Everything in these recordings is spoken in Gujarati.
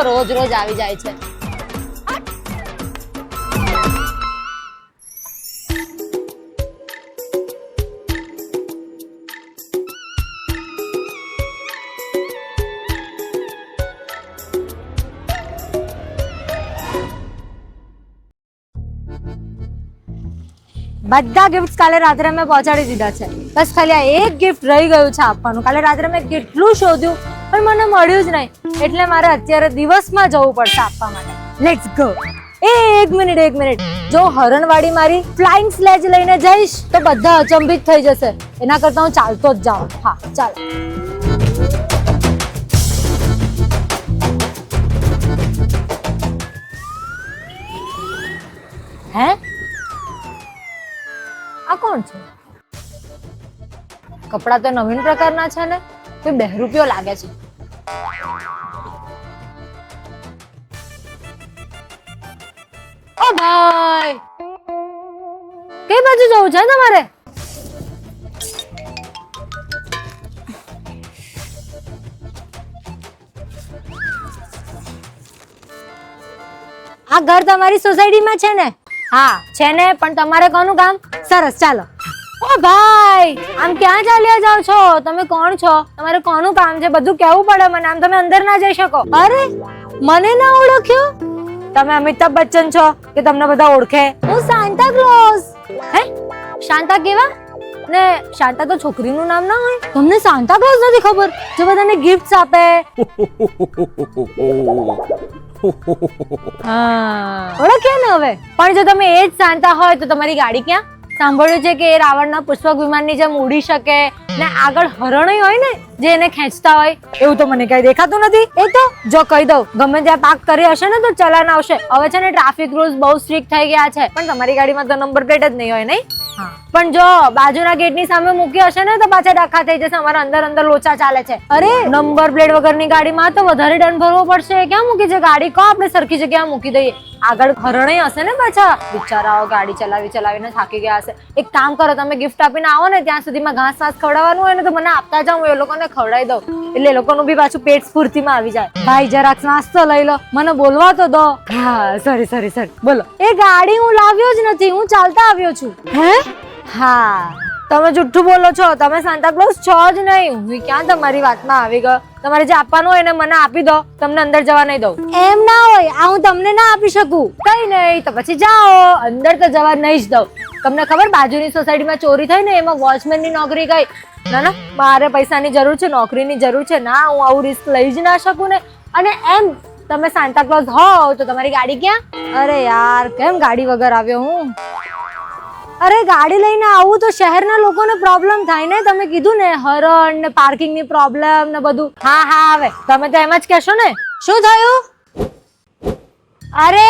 રોજ રોજ આવી જાય છે. બધા ગિફ્ટ કાલે રાત્રે મેં પહોંચાડી દીધા છે. બસ ખાલી આ એક ગિફ્ટ રહી ગયું છે આપવાનું. કાલે રાત્રે મેં કેટલું શોધ્યું પણ મને મળ્યું જ નહીં, એટલે મારે અત્યારે દિવસમાં જવું પડશે આપવા માટે. Let's go. એક મિનિટ. જો હરણવાડી મારી ફ્લાઇંગ સ્લેજ લઈને જઈશ તો બધા અચંબિત થઈ જશે. એના કરતા હું ચાલતો જ જાઉં. હા ચાલ. હે આ કોણ છે? કપડા તો નવીન પ્રકારના છે ને, કોઈ બહેરૂપિયો લાગે છે. ઓ ભાઈ, કઈ બાજુ જવું છે તમારે? આ ઘર તમારી સોસાયટીમાં છે ને? હા છે ને, પણ તમારે કોનું કામ? સરસ, ચાલો. ઓ ભાઈ, આમ ક્યાં ચાલ્યા જાવ છો? તમે કોણ છો? તમારે કોનું કામ છે? બધું કહેવું પડે મને. આમ તમે અંદર ના જઈ શકો. અરે મને ના ઓળખ્યો? તમે અમિતાભ બચ્ચન છો કે તમને બધા ઓળખે? હું સાન્ટા ક્લોઝ. હે શાંતા કેવા? ને શાંતા તો છોકરીનું નામ ના હોય. તમને સાન્ટા ક્લોઝ નથી ખબર જે બધાને ગિફ્ટ્સ આપે? હા ઓળખ્યા ને હવે. પણ જો તમે એ જ સાન્તા હોય તો તમારી ગાડી ક્યાં? સાંભળ્યું છે કે એ રાવણના પુષ્પક વિમાનની જેમ ઉડી શકે ને આગળ હરણો હોય ને જે એને ખેંચતા હોય. એવું તો મને કઈ દેખાતું નથી. એ તો જો કહી દઉં, ગમે ત્યાં પાર્ક કરી હશે ને તો ચલાન આવશે. હવે છે ને ટ્રાફિક રૂલ્સ બહુ સ્ટ્રિક્ટ થઈ ગયા છે, પણ તમારી ગાડીમાં તો નંબર પ્લેટ જ નહીં હોય નહીં. પણ જો બાજુના ગેટની સામે મૂકી હશે ને તો પાછા ડખા થઈ જશે. અમારા અંદર લોચા ચાલે છે. અરે નંબર પ્લેટ વગરની ગાડીમાં તો વધારે દંડ ભરવો પડશે. ક્યાં મૂકી છે ગાડી? કો આપણે સરખી જગ્યાએ મૂકી દઈએ. આગળ હરણે હશે ને પાછા. બિચારાઓ ગાડી ચલાવીને થાકી ગયા હશે. એક કામ કરો, તમે ગિફ્ટ આપીને આવો ને ત્યાં સુધીમાં ઘાસ વાસ ખવડાવવાનું હોય ને તો મને આપતા જાઉં, એ લોકોને ખવડાવી દઉં. એટલે એ લોકોનું બી પાછું પેટ સ્ફૂર્તિમાં આવી જાય. ભાઈ જરાક નાસ્તો લઈ લો, મને બોલવા તો દો. હા સોરી બોલો. એ ગાડી હું લાવ્યો જ નથી, હું ચાલતા આવ્યો છું. હે હા તમે જુઠ્ઠું બોલો છો. તમે સાન્ટા ક્લોઝ છો જ નહીં. હું ક્યાં તમારી વાતમાં આવી ગયો. તમારે જે આપવાનું હોય ને મને આપી દો, તમને અંદર જવા નહીં દઉં. એમ ના હોય, આ હું તમને ના આપી શકું. કઈ નહીં તો પછી જાઓ, અંદર તો જવા નહીં જ દઉં. તમને ખબર બાજુની સોસાયટીમાં ચોરી થઈ ને એમાં વોચમેનની નોકરી ગઈ. ના મારે પૈસાની જરૂર છે, નોકરીની જરૂર છે. ના હું આવું રિસ્ક લઈ જ ના શકું ને. અને એમ તમે સાન્ટા ક્લોઝ હોવ તો તમારી ગાડી ક્યાં? અરે યાર કેમ ગાડી વગર આવ્યો હું? અરે ગાડી લઈને આવું તો શહેરના લોકોને પ્રોબ્લેમ થાય ને. તમે કીધું ને હરણ ને પાર્કિંગની પ્રોબ્લેમ ને બધું. હા હવે તમે તો એમ જ કહેશો ને. શું થયું? અરે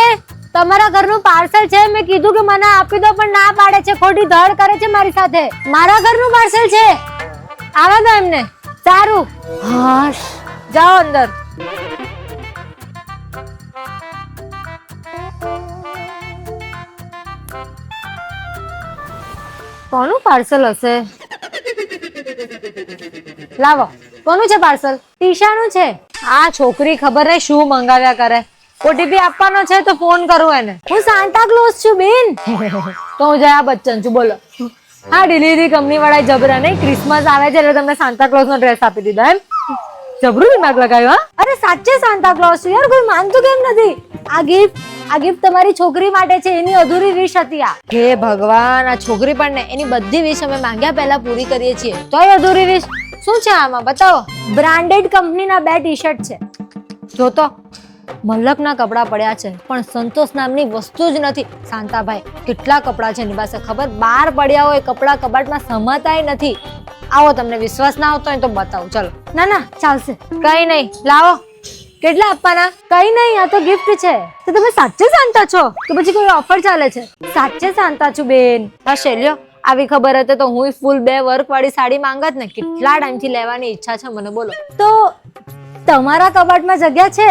તમારા ઘરનું પાર્સલ છે. મેં કીધું કે મને આપી દો પણ ના પાડે છે. ખોટી ધડ કરે છે મારી સાથે. મારા ઘરનું પાર્સલ છે, આવા દો એમને. સારું હાશ, જાઓ અંદર. કોનું પાર્સલ હશે? લાવો, કોનું છે પાર્સલ? ટીશાનું છે. આ છોકરી ખબર નહીં શું મંગાવ્યા કરે. ઓટીપી આપવાનો છે તો ફોન કરું એને. હું સાન્ટા ક્લોઝ છું બેન. તો હું જયા બચ્ચન છું. બોલો. હા ડિલિવરી કંપની વાળા જબરા નહીં. ક્રિસમસ આવે છે એટલે તમને સાન્ટા ક્લોઝ નો ડ્રેસ આપી દીધો એમ. જબરું દિમાગ લગાવ્યું. હા અરે સાચે સાન્ટા ક્લોઝ છું યાર, કોઈ માનતું કેમ નથી? આ ગિફ્ટ તમારી છોકરી માટે છે. એની અધૂરી વિશ હતી આ. હે ભગવાન, આ છોકરી પણ ને એની બધી વિશ અમે માંગ્યા પહેલા પૂરી કરીએ છીએ, તોય અધૂરી વિશ. શું છે આમાં બતાવો. બ્રાન્ડેડ કંપનીના 2 ટી-શર્ટ છે. જો તો મલકના કપડા પડ્યા છે પણ સંતોષ નામની વસ્તુ જ નથી. શાંતાભાઈ કેટલા કપડા છે એની પાસે ખબર? 12 પડ્યા હોય કપડા, કબાટમાં સમાતાય નથી. આવો, તમને વિશ્વાસ ના આવતો હોય તો બતાવું. ચલો. ના ચાલશે, કઈ નહીં. લાવો. કેટલા આપવાના? કઈ નહીં, આ તો ગિફ્ટ છે. તો તમે સાચે સાન્તા છો કે પછી કોઈ ઓફર ચાલે છે? સાચે સાન્તા છું બેન. હશે લ્યો. આવી ખબર હતી તો હું ફૂલ 2 વર્ક વાળી સાડી માંગત ને. કેટલા ટાઈમથી લેવાની ઈચ્છા છે મને. બોલો. તો તમારા કબાટમાં જગ્યા છે?